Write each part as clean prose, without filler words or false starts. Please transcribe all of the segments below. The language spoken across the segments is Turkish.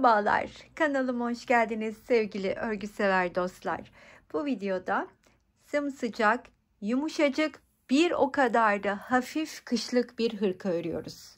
Merhabalar, kanalıma hoş geldiniz sevgili örgüsever dostlar. Bu videoda sımsıcak, yumuşacık, bir o kadar da hafif kışlık bir hırka örüyoruz.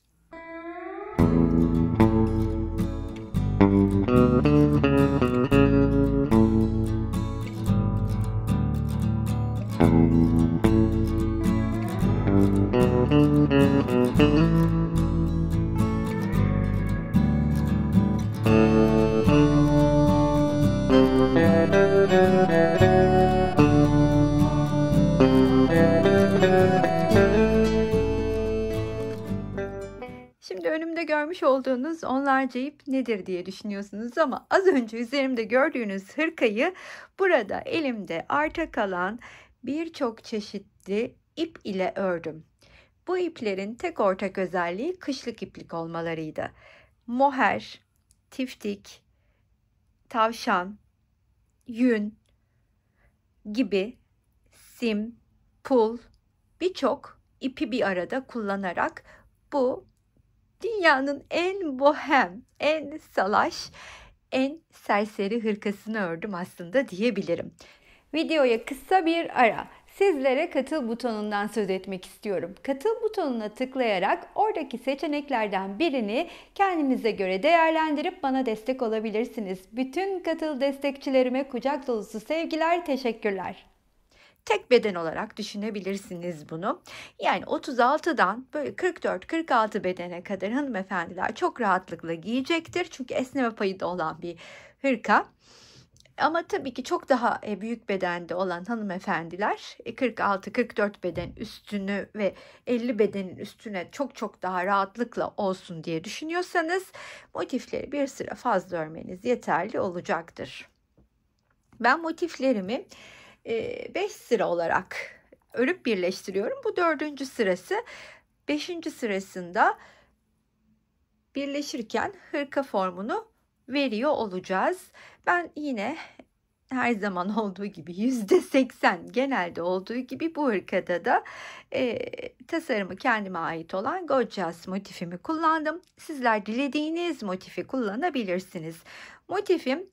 Şimdi önümde görmüş olduğunuz onlarca ip nedir diye düşünüyorsunuz ama az önce üzerimde gördüğünüz hırkayı burada elimde arta kalan birçok çeşitli ip ile ördüm. Bu iplerin tek ortak özelliği kışlık iplik olmalarıydı. Moher, tiftik, tavşan, yün gibi sim, pul birçok ipi bir arada kullanarak bu dünyanın en bohem, en salaş, en serseri hırkasını ördüm aslında diyebilirim. Videoya kısa bir ara. Sizlere katıl butonundan söz etmek istiyorum. Katıl butonuna tıklayarak oradaki seçeneklerden birini kendinize göre değerlendirip bana destek olabilirsiniz. Bütün katıl destekçilerime kucak dolusu sevgiler, teşekkürler. Tek beden olarak düşünebilirsiniz bunu. Yani 36'dan böyle 44-46 bedene kadar hanımefendiler çok rahatlıkla giyecektir. Çünkü esneme payı da olan bir hırka. Ama tabii ki çok daha büyük bedende olan hanımefendiler 46-44 beden üstünü ve 50 bedenin üstüne çok daha rahatlıkla olsun diye düşünüyorsanız motifleri bir sıra fazla örmeniz yeterli olacaktır. Ben motiflerimi 5 sıra olarak örüp birleştiriyorum. Bu 4. sırası. 5. sırasında birleşirken hırka formunu veriyor olacağız. Ben yine her zaman olduğu gibi %80 genelde olduğu gibi bu hırkada da tasarımı kendime ait olan Gorgeous motifimi kullandım. Sizler dilediğiniz motifi kullanabilirsiniz. Motifim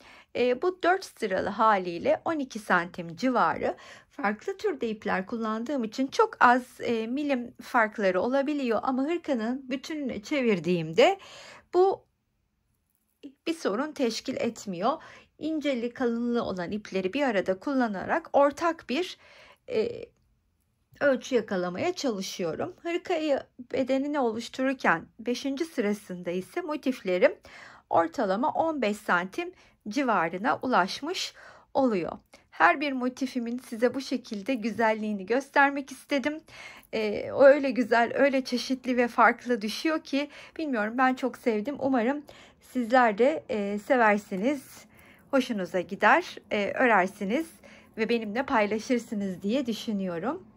bu 4 sıralı haliyle 12 santim civarı. Farklı türde ipler kullandığım için çok az milim farkları olabiliyor ama hırkanın bütününü çevirdiğimde bu bir sorun teşkil etmiyor. İnceli kalınlığı olan ipleri bir arada kullanarak ortak bir ölçü yakalamaya çalışıyorum. Hırkayı bedenini oluştururken 5. sırasında ise motiflerim ortalama 15 santim civarına ulaşmış oluyor. Her bir motifimin size bu şekilde güzelliğini göstermek istedim. Öyle güzel, öyle çeşitli ve farklı düşüyor ki bilmiyorum, ben çok sevdim. Umarım sizler de seversiniz, hoşunuza gider, örersiniz ve benimle paylaşırsınız diye düşünüyorum.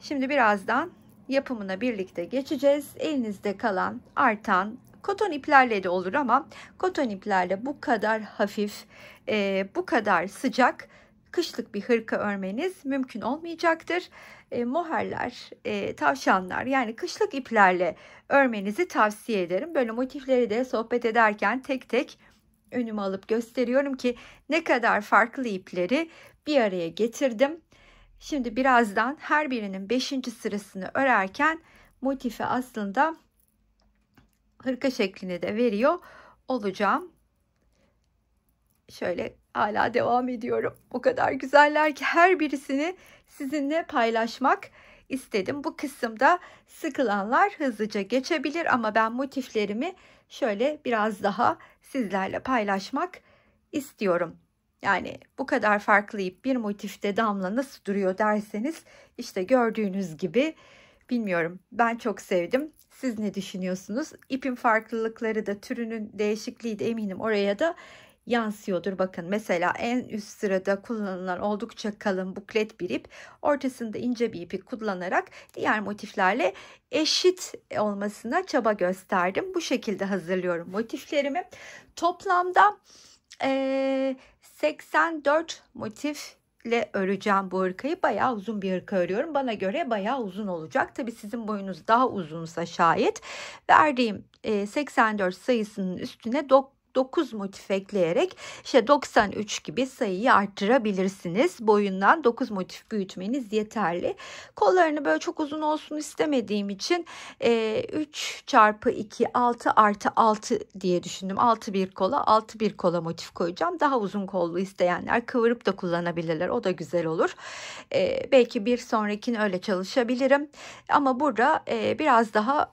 Şimdi birazdan yapımına birlikte geçeceğiz. Elinizde kalan artan koton iplerle de olur ama koton iplerle bu kadar hafif, bu kadar sıcak kışlık bir hırka örmeniz mümkün olmayacaktır. Moherler, tavşanlar, yani kışlık iplerle örmenizi tavsiye ederim. Böyle motifleri de sohbet ederken tek tek önüme alıp gösteriyorum ki ne kadar farklı ipleri bir araya getirdim. Şimdi birazdan her birinin 5. sırasını örerken motifi aslında hırka şeklini de veriyor olacağım. Şöyle hala devam ediyorum. O kadar güzeller ki her birisini sizinle paylaşmak istedim. Bu kısımda sıkılanlar hızlıca geçebilir ama ben motiflerimi şöyle biraz daha sizlerle paylaşmak istiyorum. Yani bu kadar farklı ip bir motifte damla nasıl duruyor derseniz işte gördüğünüz gibi, bilmiyorum, ben çok sevdim. Siz ne düşünüyorsunuz? İpin farklılıkları da, türünün değişikliği de eminim oraya da yansıyordur. Bakın mesela en üst sırada kullanılan oldukça kalın buklet bir ip, ortasında ince bir ipi kullanarak diğer motiflerle eşit olmasına çaba gösterdim. Bu şekilde hazırlıyorum motiflerimi. Toplamda 84 motifle öreceğim bu hırkayı. Bayağı uzun bir hırka örüyorum. Bana göre bayağı uzun olacak. Tabi sizin boyunuz daha uzunsa şayet verdiğim 84 sayısının üstüne 9 motif ekleyerek işte 93 gibi sayıyı arttırabilirsiniz. Boyundan 9 motif büyütmeniz yeterli. Kollarını böyle çok uzun olsun istemediğim için 3 çarpı 2 6 artı 6 diye düşündüm. 6 bir kola 6 bir kola motif koyacağım. Daha uzun kollu isteyenler kıvırıp da kullanabilirler. O da güzel olur. Belki bir sonrakini öyle çalışabilirim. Ama burada biraz daha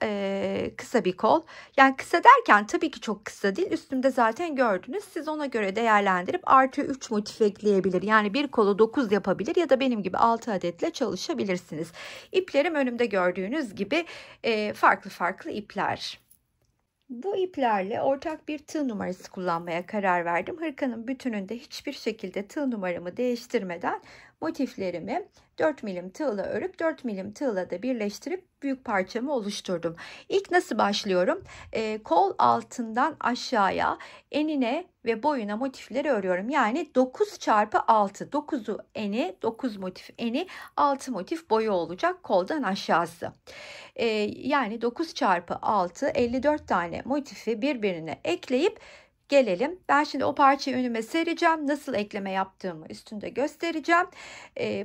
kısa bir kol. Yani kısa derken tabii ki çok kısa değil. Üstümde zaten gördünüz. Siz ona göre değerlendirip artı 3 motif ekleyebilir. Yani bir kolu 9 yapabilir ya da benim gibi 6 adetle çalışabilirsiniz. İplerim önümde gördüğünüz gibi farklı farklı ipler. Bu iplerle ortak bir tığ numarası kullanmaya karar verdim. Hırkanın bütününde hiçbir şekilde tığ numaramı değiştirmeden motiflerimi 4 milim tığla örüp 4 milim tığla da birleştirip büyük parçamı oluşturdum. İlk nasıl başlıyorum? Kol altından aşağıya enine ve boyuna motifleri örüyorum. Yani 9 çarpı 6. 9'u eni, 9 motif eni, 6 motif boyu olacak koldan aşağısı. Yani 9 çarpı 6 54 tane motifi birbirine ekleyip gelelim. Ben şimdi o parçayı önüme sereceğim. Nasıl ekleme yaptığımı üstünde göstereceğim.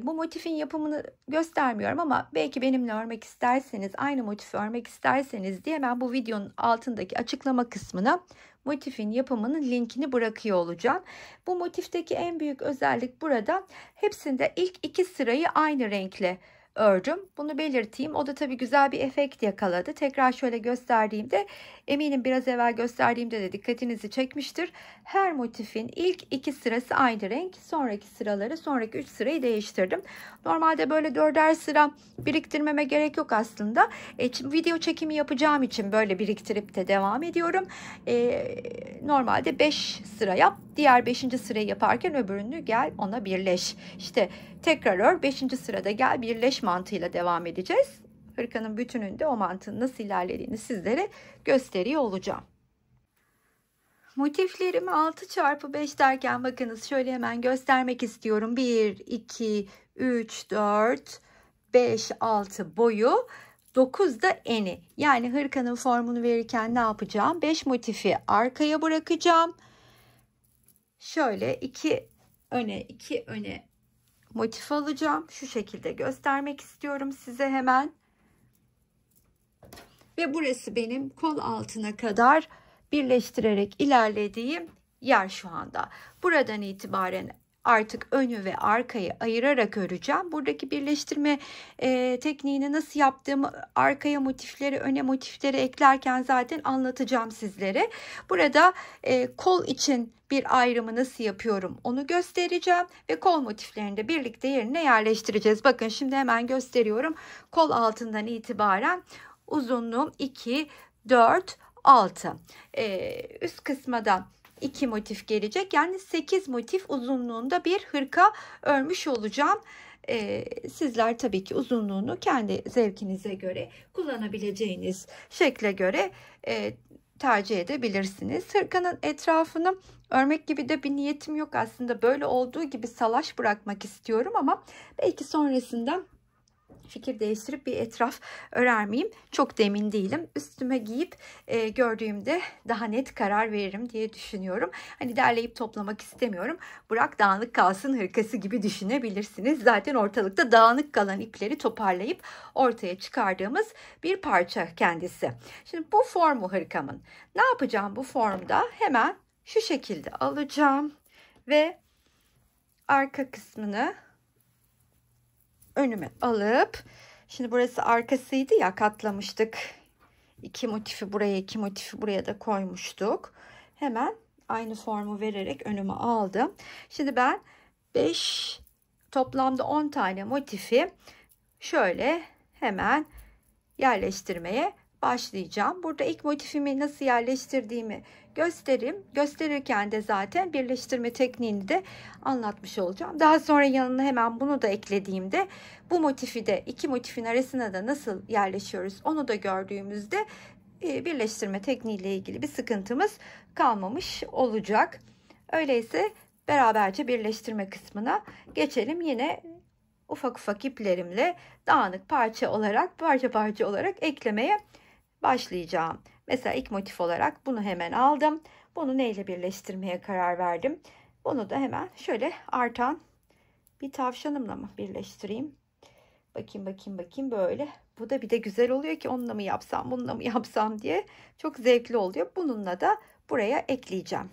Bu motifin yapımını göstermiyorum ama belki benimle örmek isterseniz, aynı motifi örmek isterseniz diye ben bu videonun altındaki açıklama kısmına motifin yapımının linkini bırakıyor olacağım. Bu motifteki en büyük özellik burada. Hepsinde ilk 2 sırayı aynı renkle ördüm. Bunu belirteyim. O da tabii güzel bir efekt yakaladı. Tekrar şöyle gösterdiğimde, eminim biraz evvel gösterdiğimde de dikkatinizi çekmiştir. Her motifin ilk 2 sırası aynı renk. Sonraki sıraları, sonraki 3 sırayı değiştirdim. Normalde böyle 4'er sıra biriktirmeme gerek yok aslında. Video çekimi yapacağım için böyle biriktirip de devam ediyorum. Normalde 5 sıra yap. Diğer 5. sırayı yaparken öbürünü gel ona birleş. İşte tekrar ör, 5. sırada gel birleş mantığıyla devam edeceğiz. Hırkanın bütününde o mantığın nasıl ilerlediğini sizlere gösteriyor olacağım. Motiflerimi 6 çarpı 5 derken bakınız şöyle hemen göstermek istiyorum. 1, 2, 3, 4, 5, 6 boyu. 9 da eni. Yani hırkanın formunu verirken ne yapacağım? 5 motifi arkaya bırakacağım. Şöyle 2 öne motif alacağım. Şu şekilde göstermek istiyorum size hemen. Ve burası benim kol altına kadar birleştirerek ilerlediğim yer şu anda. Buradan itibaren artık önü ve arkayı ayırarak öreceğim. Buradaki birleştirme tekniğini nasıl yaptığımı, arkaya motifleri, öne motifleri eklerken zaten anlatacağım sizlere. Burada kol için bir ayrımı nasıl yapıyorum onu göstereceğim ve kol motiflerini de birlikte yerine yerleştireceğiz. Bakın şimdi hemen gösteriyorum. Kol altından itibaren uzunluğum 2, 4, 6. Üst kısma da 2 motif gelecek. Yani 8 motif uzunluğunda bir hırka örmüş olacağım. Sizler tabii ki uzunluğunu kendi zevkinize göre, kullanabileceğiniz şekle göre tercih edebilirsiniz. Hırkanın etrafını örmek gibi de bir niyetim yok aslında. Böyle olduğu gibi salaş bırakmak istiyorum ama belki sonrasında fikir değiştirip bir etraf örer miyim? Çok da emin değilim. Üstüme giyip gördüğümde daha net karar veririm diye düşünüyorum. Hani derleyip toplamak istemiyorum. Bırak dağınık kalsın hırkası gibi düşünebilirsiniz. Zaten ortalıkta dağınık kalan ipleri toparlayıp ortaya çıkardığımız bir parça kendisi. Şimdi bu formu hırkamın. Ne yapacağım bu formda? Hemen şu şekilde alacağım ve arka kısmını önüme alıp, şimdi burası arkasıydı ya, katlamıştık. 2 motifi buraya, 2 motifi buraya da koymuştuk. Hemen aynı formu vererek önüme aldım. Şimdi ben 5 toplamda 10 tane motifi şöyle hemen yerleştirmeye başlayacağım. Burada ilk motifimi nasıl yerleştirdiğimi gösterirken de zaten birleştirme tekniğini de anlatmış olacağım. Daha sonra yanına hemen bunu da eklediğimde bu motifi de 2 motifin arasına da nasıl yerleşiyoruz onu da gördüğümüzde birleştirme tekniğiyle ilgili bir sıkıntımız kalmamış olacak. Öyleyse beraberce birleştirme kısmına geçelim. Yine ufak ufak iplerimle dağınık parça parça olarak eklemeye başlayacağım. Mesela ilk motif olarak bunu hemen aldım. Bunu neyle birleştirmeye karar verdim? Bunu da hemen şöyle artan bir tavşanımla mı birleştireyim? Bakayım böyle. Bu da bir de güzel oluyor ki onunla mı yapsam, bununla mı yapsam diye çok zevkli oluyor. Bununla da buraya ekleyeceğim.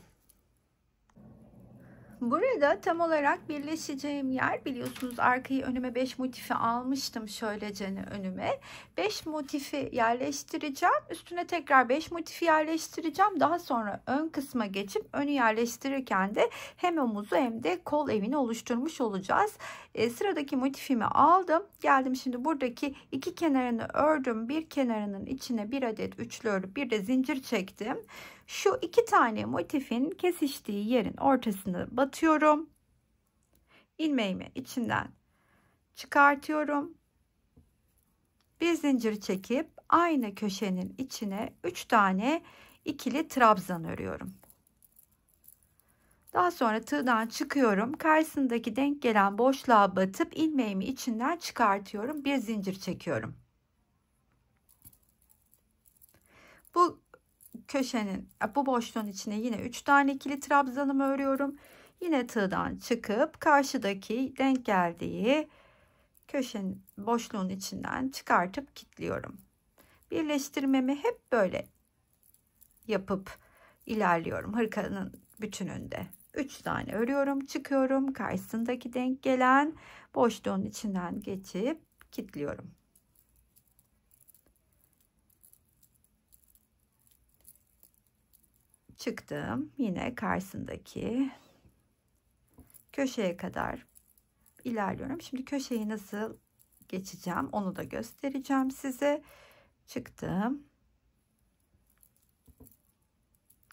Burada tam olarak birleşeceğim yer, biliyorsunuz arkayı önüme 5 motifi almıştım şöylece önüme. 5 motifi yerleştireceğim. Üstüne tekrar 5 motifi yerleştireceğim. Daha sonra ön kısma geçip önü yerleştirirken de hem omuzu hem de kol evini oluşturmuş olacağız. Sıradaki motifimi aldım. Geldim şimdi buradaki iki kenarını ördüm. Bir kenarının içine bir adet üçlü örüp bir de zincir çektim. Şu iki tane motifin kesiştiği yerin ortasını batıyorum. İlmeğimi içinden çıkartıyorum. Bir zincir çekip aynı köşenin içine 3 tane ikili trabzan örüyorum. Daha sonra tığdan çıkıyorum. Karşısındaki denk gelen boşluğa batıp ilmeğimi içinden çıkartıyorum. Bir zincir çekiyorum. Bu köşenin, bu boşluğun içine yine 3 tane ikili trabzanımı örüyorum. Yine tığdan çıkıp karşıdaki denk geldiği köşenin boşluğun içinden çıkartıp kilitliyorum. Birleştirmemi hep böyle yapıp ilerliyorum hırkanın bütününde. 3 tane örüyorum, çıkıyorum, karşısındaki denk gelen boşluğun içinden geçip kilitliyorum. Çıktım, yine karşısındaki köşeye kadar ilerliyorum. Şimdi köşeyi nasıl geçeceğim onu da göstereceğim size. Çıktım.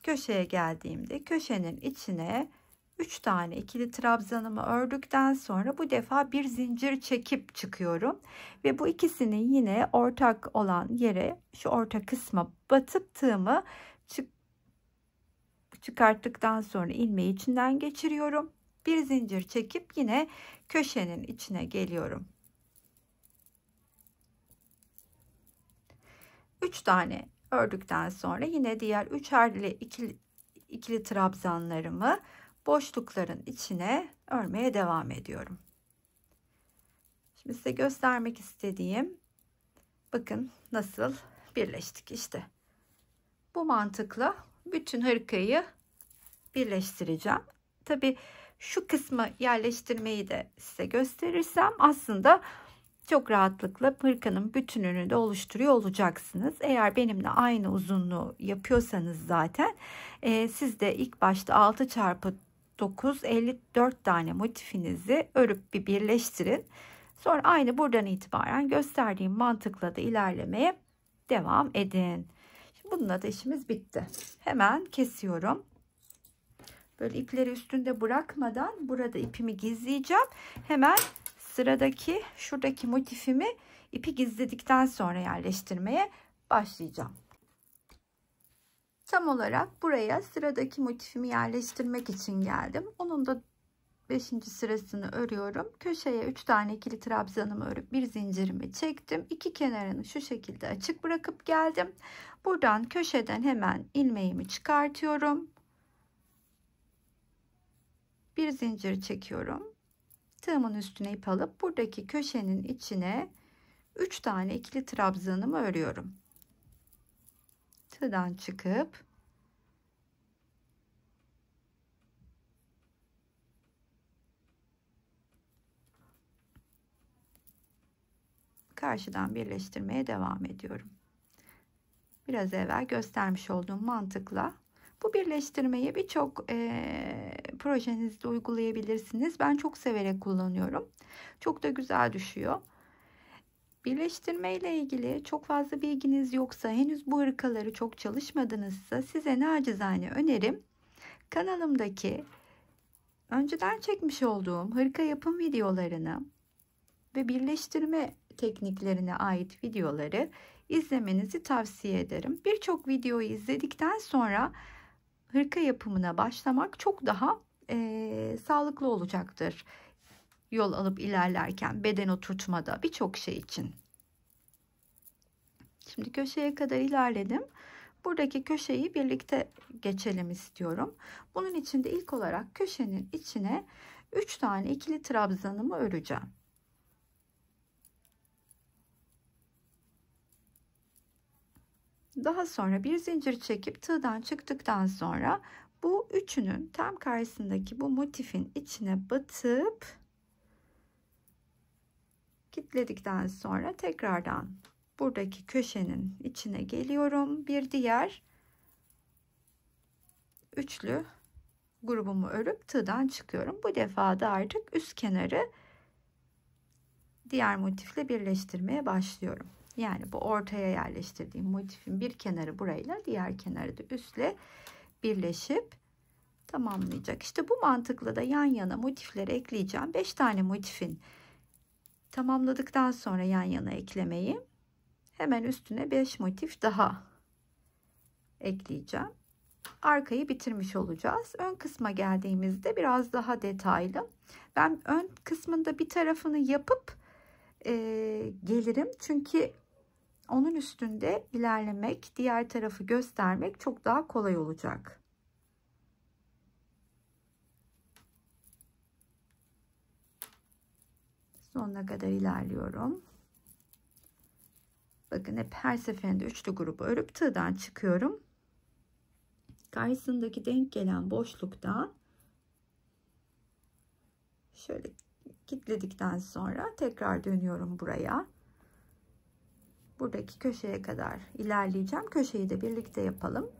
Köşeye geldiğimde köşenin içine 3 tane ikili trabzanımı ördükten sonra bu defa bir zincir çekip çıkıyorum ve bu ikisini yine ortak olan yere, şu orta kısma batıp tığımı çıkarttıktan sonra ilmeği içinden geçiriyorum. Bir zincir çekip yine köşenin içine geliyorum. 3 tane ördükten sonra yine diğer üçerli ikili trabzanlarımı boşlukların içine örmeye devam ediyorum. Şimdi size göstermek istediğim, bakın nasıl birleştik işte. Bu mantıkla bütün hırkayı birleştireceğim. Tabii şu kısmı yerleştirmeyi de size gösterirsem aslında çok rahatlıkla hırkanın bütününü de oluşturuyor olacaksınız. Eğer benimle aynı uzunluğu yapıyorsanız zaten siz de ilk başta 6 çarpı 9 54 tane motifinizi örüp bir birleştirin. Sonra aynı buradan itibaren gösterdiğim mantıkla da ilerlemeye devam edin. Şimdi bununla da işimiz bitti. Hemen kesiyorum. Böyle ipleri üstünde bırakmadan burada ipimi gizleyeceğim. Hemen sıradaki şuradaki motifimi ipi gizledikten sonra yerleştirmeye başlayacağım. Tam olarak buraya sıradaki motifimi yerleştirmek için geldim. Onun da 5. sırasını örüyorum. Köşeye 3 tane ikili trabzanımı örüp bir zincirimi çektim. İki kenarını şu şekilde açık bırakıp geldim. Buradan köşeden hemen ilmeğimi çıkartıyorum. Bir zincir çekiyorum. Tığımın üstüne ip alıp buradaki köşenin içine 3 tane ikili trabzanımı örüyorum. Tığdan çıkıp karşıdan birleştirmeye devam ediyorum. Biraz evvel göstermiş olduğum mantıkla bu birleştirmeyi birçok projenizde uygulayabilirsiniz. Ben çok severek kullanıyorum. Çok da güzel düşüyor. Birleştirme ile ilgili çok fazla bilginiz yoksa, henüz bu hırkaları çok çalışmadınızsa size nacizane önerim kanalımdaki önceden çekmiş olduğum hırka yapım videolarını ve birleştirme tekniklerine ait videoları izlemenizi tavsiye ederim. Birçok videoyu izledikten sonra hırka yapımına başlamak çok daha sağlıklı olacaktır. Yol alıp ilerlerken, beden oturtmada, birçok şey için. Şimdi köşeye kadar ilerledim. buradaki köşeyi birlikte geçelim istiyorum. Bunun için de ilk olarak köşenin içine 3 tane ikili trabzanımı öreceğim. Daha sonra bir zincir çekip tığdan çıktıktan sonra bu üçünün tam karşısındaki bu motifin içine batıp kilitledikten sonra tekrardan buradaki köşenin içine geliyorum. Bir diğer üçlü grubumu örüp tığdan çıkıyorum. Bu defa da artık üst kenarı diğer motifle birleştirmeye başlıyorum. Yani bu ortaya yerleştirdiğim motifin bir kenarı burayla, diğer kenarı da üstle birleşip tamamlayacak. İşte bu mantıkla da yan yana motifleri ekleyeceğim. 5 tane motifin tamamladıktan sonra yan yana eklemeyi, hemen üstüne 5 motif daha ekleyeceğim. Arkayı bitirmiş olacağız. Ön kısma geldiğimizde biraz daha detaylı. Ben ön kısmında bir tarafını yapıp gelirim. Çünkü onun üstünde ilerlemek, diğer tarafı göstermek çok daha kolay olacak. Sonuna kadar ilerliyorum. Bakın hep her seferinde üçlü grubu örüp tığdan çıkıyorum. Karşısındaki denk gelen boşluktan şöyle kilitledikten sonra tekrar dönüyorum buraya. Buradaki köşeye kadar ilerleyeceğim. Köşeyi de birlikte yapalım.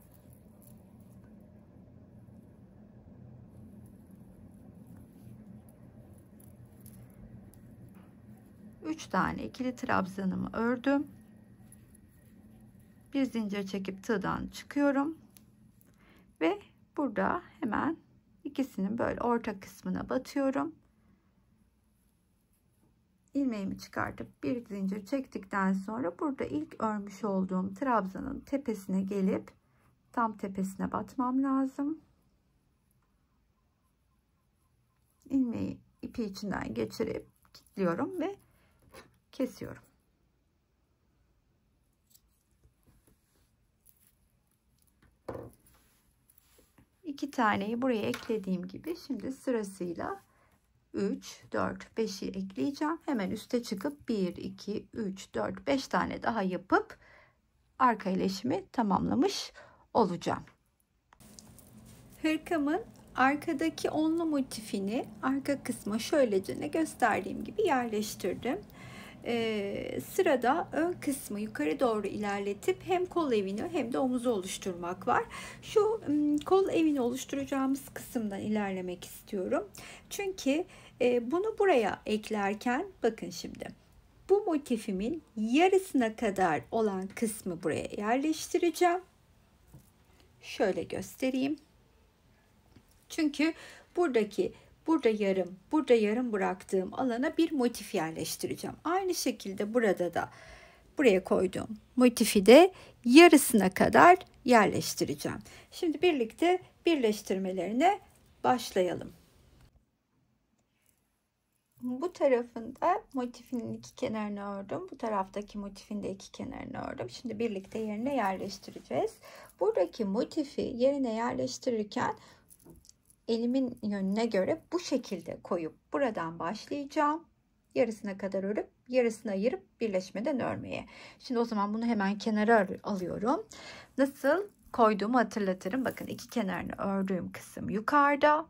Üç tane ikili trabzanımı ördüm. Bir zincir çekip tığdan çıkıyorum. Ve burada hemen ikisinin böyle orta kısmına batıyorum. İlmeğimi çıkartıp bir zincir çektikten sonra burada ilk örmüş olduğum trabzanın tepesine gelip tam tepesine batmam lazım. İlmeği ipi içinden geçirip kilitliyorum ve kesiyorum. İki taneyi buraya eklediğim gibi şimdi sırasıyla 3, 4, 5'i ekleyeceğim. Hemen üste çıkıp 1, 2, 3, 4, 5 tane daha yapıp arka ileşimi tamamlamış olacağım. Hırkamın arkadaki onlu motifini arka kısma şöylece gösterdiğim gibi yerleştirdim. Sırada ön kısmı yukarı doğru ilerletip hem kol evini hem de omuzu oluşturmak var. Şu kol evini oluşturacağımız kısımdan ilerlemek istiyorum. Çünkü bunu buraya eklerken bakın şimdi bu motifimin yarısına kadar olan kısmı buraya yerleştireceğim. Şöyle göstereyim. Çünkü burada yarım bıraktığım alana bir motif yerleştireceğim. Aynı şekilde burada da buraya koyduğum motifi de yarısına kadar yerleştireceğim. Şimdi birlikte birleştirmelerine başlayalım. Bu tarafında motifinin iki kenarını ördüm. Bu taraftaki motifin de iki kenarını ördüm. Şimdi birlikte yerine yerleştireceğiz. Buradaki motifi yerine yerleştirirken elimin yönüne göre bu şekilde koyup buradan başlayacağım. Yarısına kadar örüp yarısını ayırıp birleşmeden örmeye. Şimdi o zaman bunu hemen kenara alıyorum. Nasıl koyduğumu hatırlatırım. Bakın iki kenarını ördüğüm kısım yukarıda.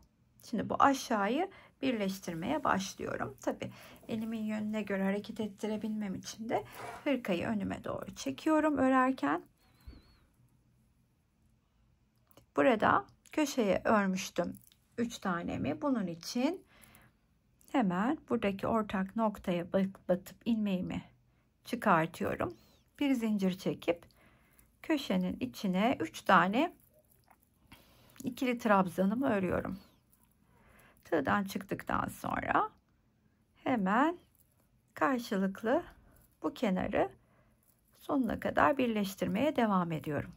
Şimdi bu aşağıyı birleştirmeye başlıyorum. Tabi elimin yönüne göre hareket ettirebilmem için de hırkayı önüme doğru çekiyorum örerken. Burada köşeye örmüştüm 3 tanemi. Bunun için hemen buradaki ortak noktaya batıp ilmeğimi çıkartıyorum. Bir zincir çekip köşenin içine 3 tane ikili trabzanımı örüyorum. Tığdan çıktıktan sonra hemen karşılıklı bu kenarı sonuna kadar birleştirmeye devam ediyorum.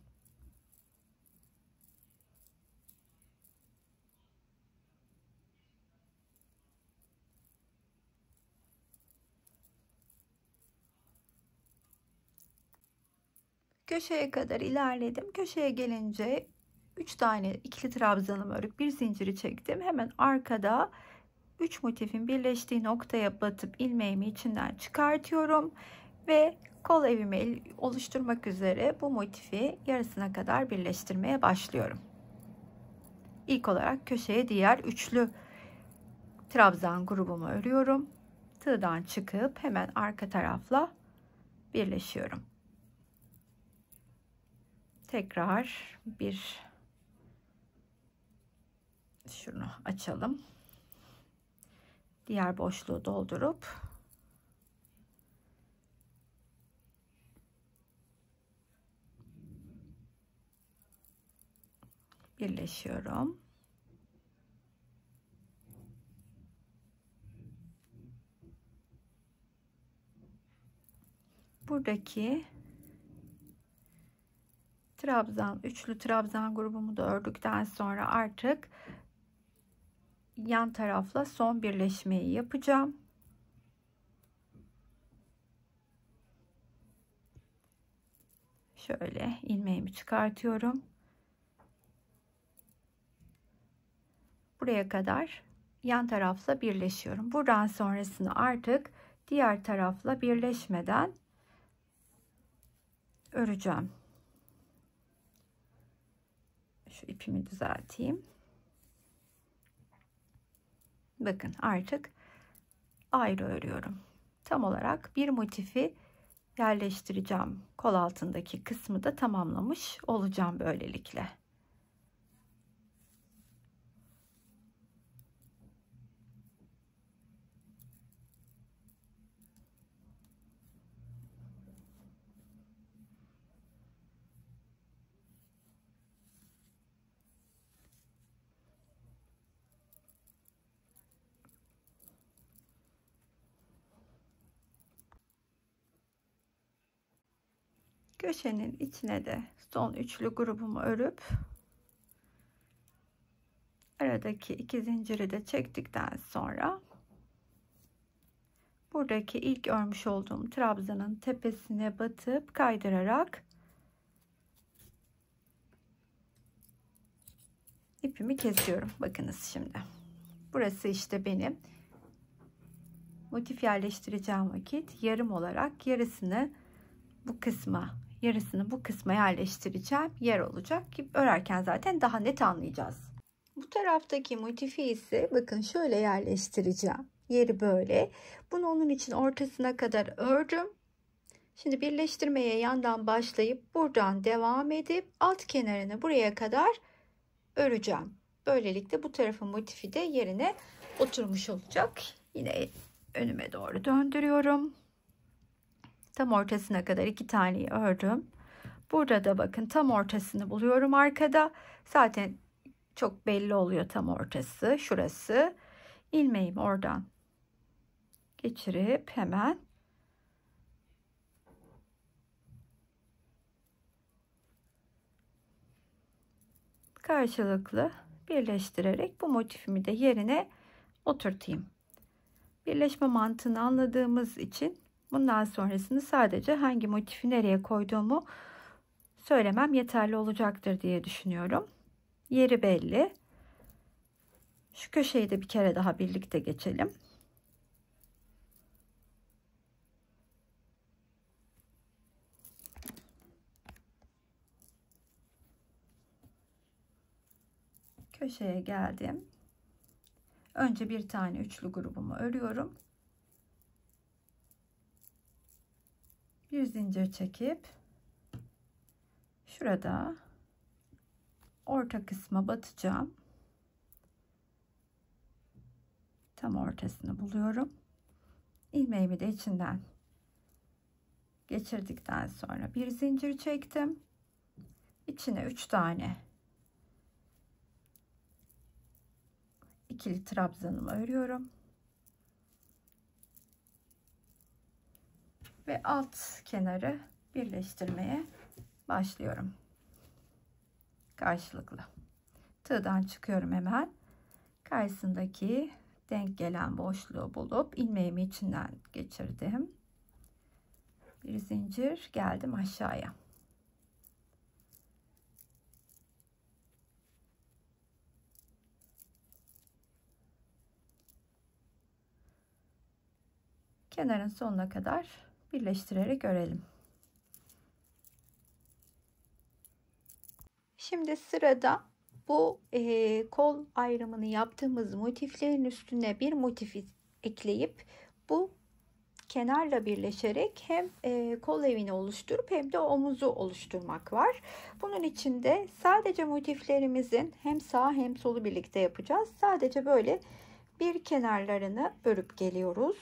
Köşeye kadar ilerledim. Köşeye gelince 3 tane ikili trabzanımı örüp bir zinciri çektim. Hemen arkada 3 motifin birleştiği noktaya batıp ilmeğimi içinden çıkartıyorum ve kol evimi oluşturmak üzere bu motifi yarısına kadar birleştirmeye başlıyorum. İlk olarak köşeye diğer üçlü trabzan grubumu örüyorum. Tığdan çıkıp hemen arka tarafla birleşiyorum. Tekrar şunu açalım. Diğer boşluğu doldurup birleşiyorum. Buradaki üçlü trabzan grubumu da ördükten sonra artık yan tarafla son birleşmeyi yapacağım. Şöyle ilmeğimi çıkartıyorum. Buraya kadar yan tarafla birleşiyorum. Buradan sonrasını artık diğer tarafla birleşmeden öreceğim. Şu ipimi düzelteyim. Bakın artık ayrı örüyorum. Tam olarak bir motifi yerleştireceğim. Kol altındaki kısmı da tamamlamış olacağım böylelikle. Köşenin içine de son üçlü grubumu örüp aradaki iki zinciri de çektikten sonra buradaki ilk örmüş olduğum trabzanın tepesine batıp kaydırarak ipimi kesiyorum. Bakınız şimdi. Burası işte benim motif yerleştireceğim vakit yarım olarak yarısını bu kısma yerleştireceğim yer olacak ki örerken zaten daha net anlayacağız. Bu taraftaki motifi ise bakın şöyle yerleştireceğim. Yeri böyle. Bunu onun için ortasına kadar ördüm. Şimdi birleştirmeye yandan başlayıp buradan devam edip alt kenarını buraya kadar öreceğim. Böylelikle bu tarafın motifi de yerine oturmuş olacak. Yine önüme doğru döndürüyorum. Tam ortasına kadar 2 taneyi ördüm. Burada da bakın tam ortasını buluyorum arkada. Zaten çok belli oluyor tam ortası. Şurası. İlmeğimi oradan geçirip hemen karşılıklı birleştirerek bu motifimi de yerine oturtayım. Birleşme mantığını anladığımız için bundan sonrasını sadece hangi motifi nereye koyduğumu söylemem yeterli olacaktır diye düşünüyorum. Yeri belli. Şu köşeyi de bir kere daha birlikte geçelim. Köşeye geldim. Önce bir tane üçlü grubumu örüyorum. Bir zincir çekip şurada orta kısma batacağım. Tam ortasını buluyorum. İlmeğimi de içinden geçirdikten sonra bir zincir çektim. İçine 3 tane ikili trabzanımı örüyorum. Ve alt kenarı birleştirmeye başlıyorum. Karşılıklı. Tığdan çıkıyorum hemen. Karşısındaki denk gelen boşluğu bulup ilmeğimi içinden geçirdim. Bir zincir geldim aşağıya. kenarın sonuna kadar birleştirerek örelim. Şimdi sırada bu kol ayrımını yaptığımız motiflerin üstüne bir motif ekleyip bu kenarla birleşerek hem kol evini oluşturup hem de omuzu oluşturmak var. Bunun için de sadece motiflerimizin hem sağ hem solu birlikte yapacağız. Sadece böyle bir kenarlarını örüp geliyoruz.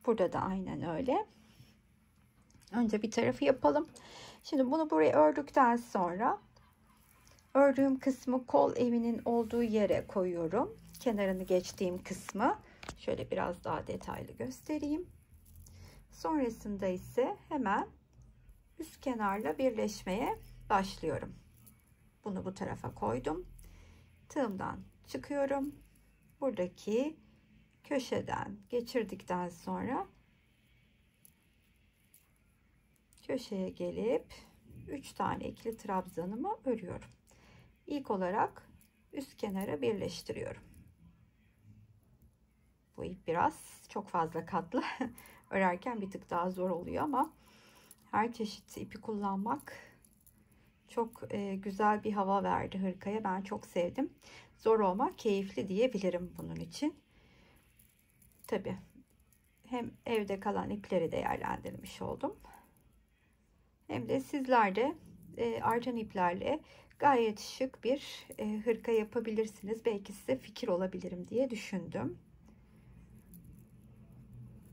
Burada da aynen öyle. Önce bir tarafı yapalım. Şimdi bunu buraya ördükten sonra ördüğüm kısmı kol evinin olduğu yere koyuyorum. Kenarını geçtiğim kısmı şöyle biraz daha detaylı göstereyim. Sonrasında ise hemen üst kenarla birleşmeye başlıyorum. Bunu bu tarafa koydum. Tığımdan çıkıyorum. Buradaki köşeden geçirdikten sonra köşeye gelip 3 tane ikili trabzanımı örüyorum. İlk olarak üst kenara birleştiriyorum. Bu ip biraz çok fazla katlı. Örerken bir tık daha zor oluyor ama her çeşit ipi kullanmak çok güzel bir hava verdi hırkaya. Ben çok sevdim. Zor olmak keyifli diyebilirim bunun için. Tabii hem evde kalan ipleri değerlendirmiş oldum. Hem de sizler de artan iplerle gayet şık bir hırka yapabilirsiniz. Belki size fikir olabilirim diye düşündüm.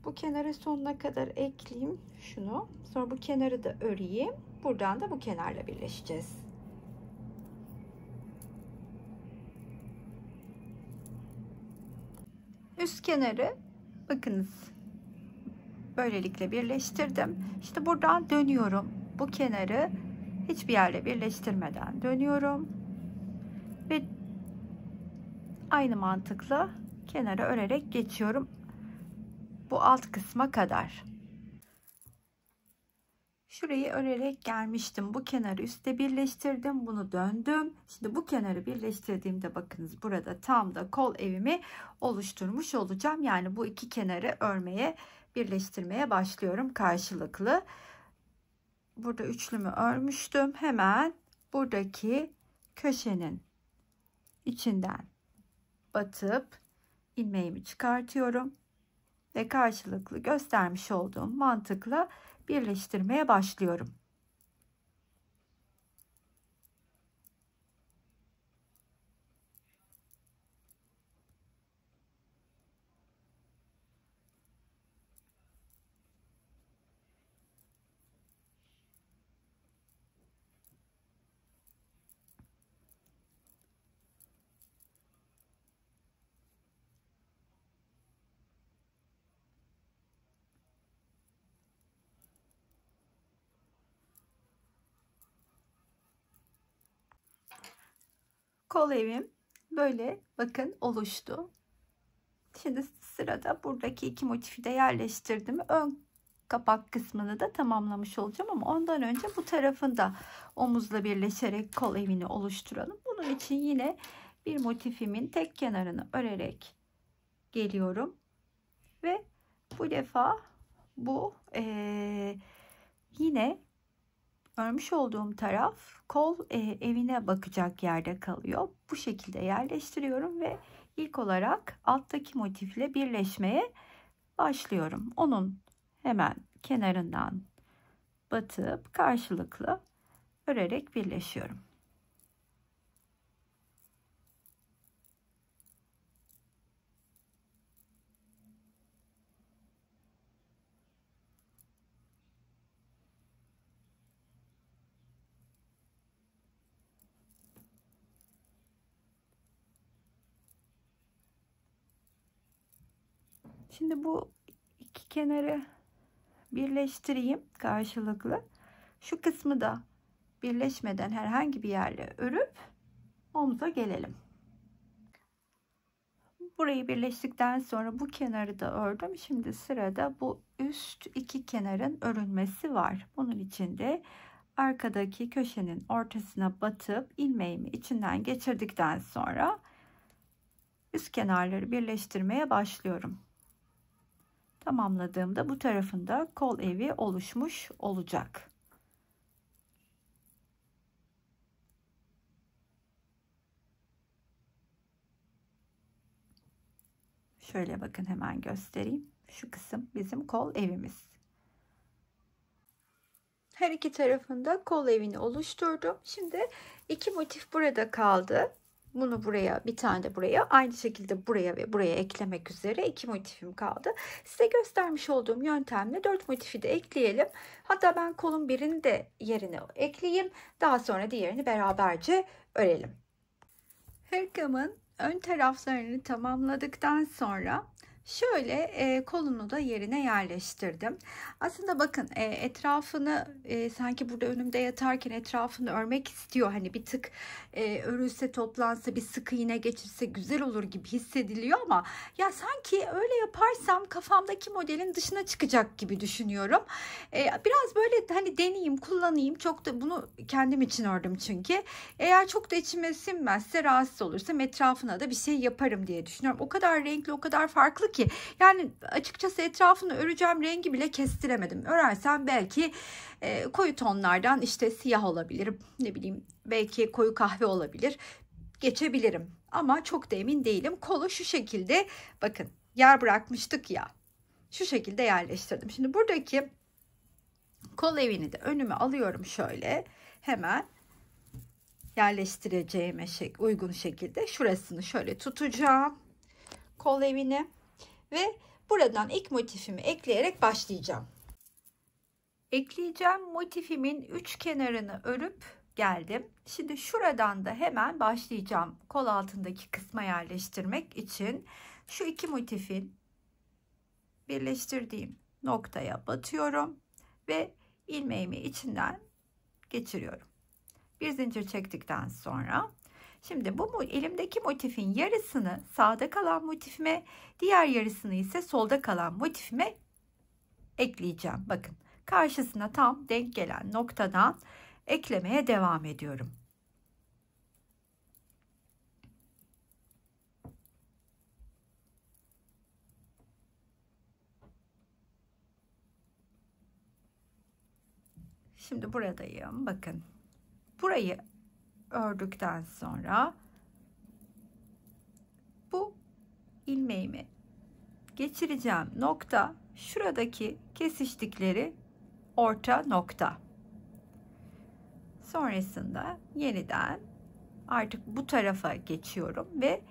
Bu kenarı sonuna kadar ekleyeyim şunu. Sonra bu kenarı da öreyim. Buradan da bu kenarla birleşeceğiz. Üst kenarı bakınız böylelikle birleştirdim. İşte buradan dönüyorum. Bu kenarı hiçbir yerle birleştirmeden dönüyorum. Ve aynı mantıkla kenara örerek geçiyorum. Bu alt kısma kadar. Şurayı örerek gelmiştim. Bu kenarı üstte birleştirdim. Bunu döndüm. Şimdi bu kenarı birleştirdiğimde bakınız burada tam da kol evimi oluşturmuş olacağım. Yani bu iki kenarı örmeye, birleştirmeye başlıyorum karşılıklı. Burada üçlümü örmüştüm. Hemen buradaki köşenin içinden batıp ilmeğimi çıkartıyorum ve karşılıklı göstermiş olduğum mantıkla birleştirmeye başlıyorum. Kol evim böyle bakın oluştu. Şimdi sırada buradaki iki motifi de yerleştirdim. Ön kapak kısmını da tamamlamış olacağım ama ondan önce bu tarafında omuzla birleşerek kol evini oluşturalım. Bunun için yine bir motifimin tek kenarını örerek geliyorum ve bu defa bu yine örmüş olduğum taraf kol evine bakacak yerde kalıyor. Bu şekilde yerleştiriyorum ve ilk olarak alttaki motifle birleşmeye başlıyorum. Onun hemen kenarından batıp karşılıklı örerek birleşiyorum. Şimdi bu iki kenarı birleştireyim karşılıklı. Şu kısmı da birleşmeden herhangi bir yerle örüp omuza gelelim. Burayı birleştikten sonra bu kenarı da ördüm. Şimdi sırada bu üst iki kenarın örülmesi var. Bunun için de arkadaki köşenin ortasına batıp ilmeğimi içinden geçirdikten sonra üst kenarları birleştirmeye başlıyorum. tamamladığımda bu tarafında kol evi oluşmuş olacak. Şöyle bakın, hemen göstereyim. Şu kısım bizim kol evimiz. Her iki tarafında kol evini oluşturdum. Şimdi iki motif burada kaldı. Bunu buraya, bir tane de buraya, aynı şekilde buraya ve buraya eklemek üzere iki motifim kaldı. Size göstermiş olduğum yöntemle 4 motifi de ekleyelim. Hatta ben kolun birini de yerine ekleyeyim. Daha sonra diğerini beraberce örelim. Hırkamın ön taraflarını tamamladıktan sonra şöyle kolunu da yerine yerleştirdim. Aslında bakın, etrafını sanki burada önümde yatarken etrafını örmek istiyor. Hani bir tık örülse, toplansa, bir sık iğne geçirse güzel olur gibi hissediliyor ama ya sanki öyle yaparsam kafamdaki modelin dışına çıkacak gibi düşünüyorum. Biraz böyle hani deneyeyim, kullanayım. Çok da bunu kendim için ördüm çünkü. Eğer çok da içime sinmezse, rahatsız olursam etrafına da bir şey yaparım diye düşünüyorum. O kadar renkli, o kadar farklı ki. Yani açıkçası etrafını öreceğim rengi bile kestiremedim. Örersem belki koyu tonlardan, işte siyah olabilir, ne bileyim, belki koyu kahve olabilir. Geçebilirim. Ama çok da emin değilim. Kolu şu şekilde, bakın, yer bırakmıştık ya. Şu şekilde yerleştirdim. Şimdi buradaki kol evini de önüme alıyorum şöyle. Hemen yerleştireceğime uygun şekilde şurasını şöyle tutacağım, kol evini, ve buradan ilk motifimi ekleyerek başlayacağım. Ekleyeceğim motifimin 3 kenarını örüp geldim. Şimdi şuradan da hemen başlayacağım kol altındaki kısma yerleştirmek için. Şu iki motifin birleştirdiğim noktaya batıyorum ve ilmeğimi içinden geçiriyorum. Bir zincir çektikten sonra şimdi bu elimdeki motifin yarısını sağda kalan motifime, diğer yarısını ise solda kalan motifime ekleyeceğim. Bakın, karşısına tam denk gelen noktadan eklemeye devam ediyorum. Şimdi buradayım. Bakın, burayı ördükten sonra bu ilmeğimi geçireceğim nokta şuradaki kesiştikleri orta nokta. Sonrasında yeniden artık bu tarafa geçiyorum ve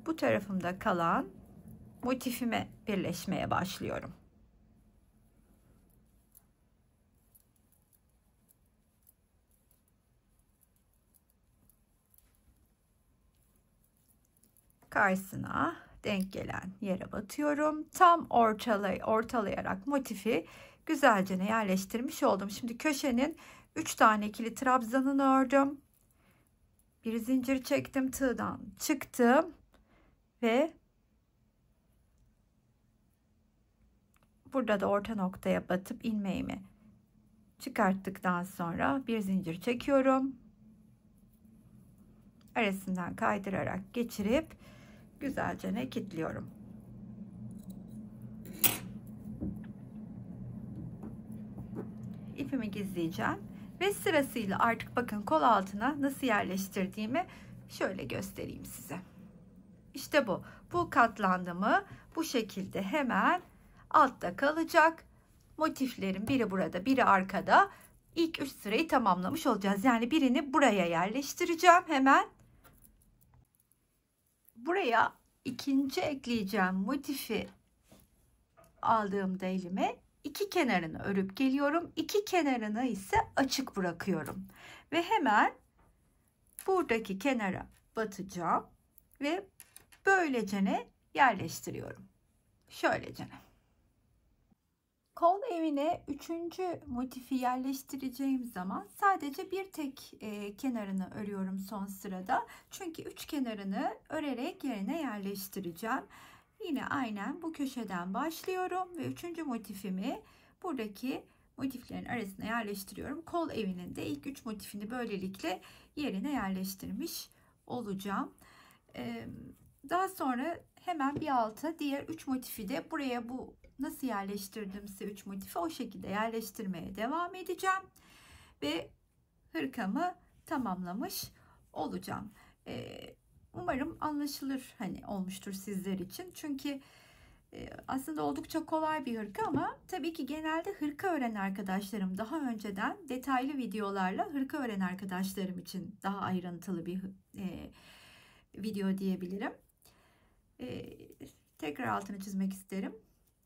bu tarafımda kalan motifime birleşmeye başlıyorum. Karşısına denk gelen yere batıyorum. Tam ortalayarak motifi güzelce yerleştirmiş oldum. Şimdi köşenin 3 tane ikili trabzanını ördüm. Bir zincir çektim, tığdan çıktım ve burada da orta noktaya batıp ilmeğimi çıkarttıktan sonra bir zincir çekiyorum. Arasından kaydırarak geçirip güzelce kilitliyorum. İpimi gizleyeceğim ve sırasıyla artık bakın kol altına nasıl yerleştirdiğimi şöyle göstereyim size. İşte bu. Bu katlandı mı bu şekilde hemen altta kalacak. Motiflerin biri burada, biri arkada. İlk 3 sırayı tamamlamış olacağız. Yani birini buraya yerleştireceğim hemen. Buraya ikinci ekleyeceğim motifi aldığımda elime iki kenarını örüp geliyorum. İki kenarını ise açık bırakıyorum. Ve hemen buradaki kenara batacağım ve böylecene yerleştiriyorum. Şöylecene. Kol evine üçüncü motifi yerleştireceğim zaman sadece bir tek kenarını örüyorum son sırada. Çünkü üç kenarını örerek yerine yerleştireceğim. Yine aynen bu köşeden başlıyorum ve üçüncü motifimi buradaki motiflerin arasına yerleştiriyorum. Kol evinin de ilk 3 motifini böylelikle yerine yerleştirmiş olacağım. Daha sonra hemen bir alta diğer 3 motifi de buraya, bu nasıl yerleştirdimse 3 motifi o şekilde yerleştirmeye devam edeceğim. Ve hırkamı tamamlamış olacağım. Umarım anlaşılır olmuştur sizler için. Çünkü aslında oldukça kolay bir hırka ama tabii ki genelde hırka öğrenen arkadaşlarım, daha önceden detaylı videolarla hırka öğrenen arkadaşlarım için daha ayrıntılı bir video diyebilirim. Tekrar altını çizmek isterim.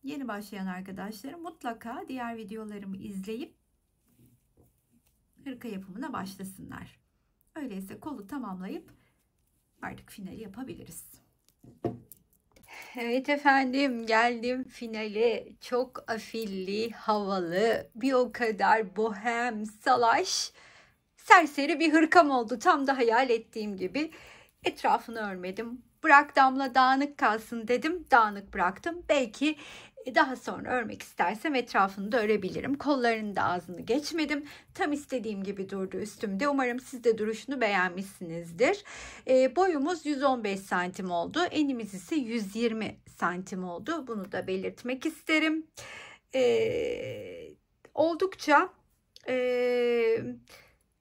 Yeni başlayan arkadaşlarım mutlaka diğer videolarımı izleyip hırka yapımına başlasınlar. Öyleyse kolu tamamlayıp artık finali yapabiliriz. Evet efendim, geldim finale. Çok afilli, havalı, bir o kadar bohem, salaş, serseri bir hırkam oldu. Tam da hayal ettiğim gibi. Etrafını örmedim. Bırak Damla dağınık kalsın dedim. Dağınık bıraktım. Belki daha sonra örmek istersem etrafını da örebilirim. Kollarının da ağzını geçmedim. Tam istediğim gibi durdu üstümde. Umarım siz de duruşunu beğenmişsinizdir. Boyumuz 115 santim oldu. Enimiz ise 120 santim oldu. Bunu da belirtmek isterim. Oldukça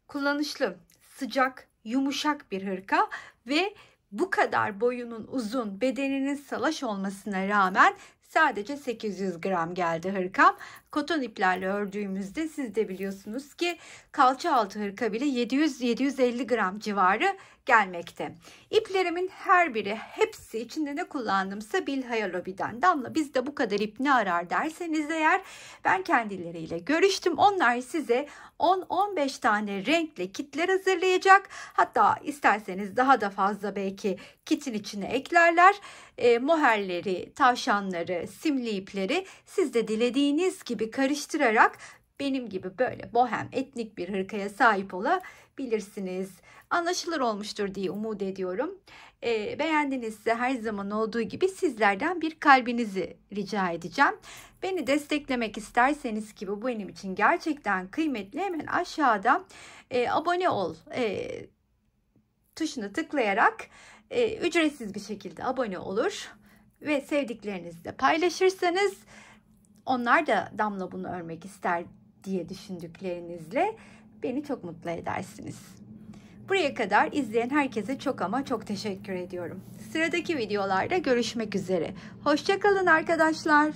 kullanışlı, sıcak, yumuşak bir hırka ve bu kadar boyunun uzun, bedeninin salaş olmasına rağmen sadece 800 gram geldi hırkam. Koton iplerle ördüğümüzde siz de biliyorsunuz ki kalça altı hırka bile 700-750 gram civarı gelmekte. İplerimin her biri, hepsi, içinde ne kullandımsa Bilhaya Lobby'den. Damla bizde bu kadar ip ne arar derseniz eğer, ben kendileriyle görüştüm. Onlar size 10-15 tane renkli kitler hazırlayacak. Hatta isterseniz daha da fazla belki kitin içine eklerler. Moherleri, tavşanları, simli ipleri siz de dilediğiniz gibi karıştırarak benim gibi böyle bohem, etnik bir hırkaya sahip olabilirsiniz. Anlaşılır olmuştur diye umut ediyorum. Beğendinizse her zaman olduğu gibi sizlerden bir kalbinizi rica edeceğim. Beni desteklemek isterseniz, ki bu benim için gerçekten kıymetli, hemen aşağıda abone ol tuşuna tıklayarak ücretsiz bir şekilde abone olur ve sevdiklerinizle paylaşırsanız, onlar da Damla bunu örmek ister diye düşündüklerinizle beni çok mutlu edersiniz. Buraya kadar izleyen herkese çok ama çok teşekkür ediyorum. Sıradaki videolarda görüşmek üzere. Hoşça kalın arkadaşlar.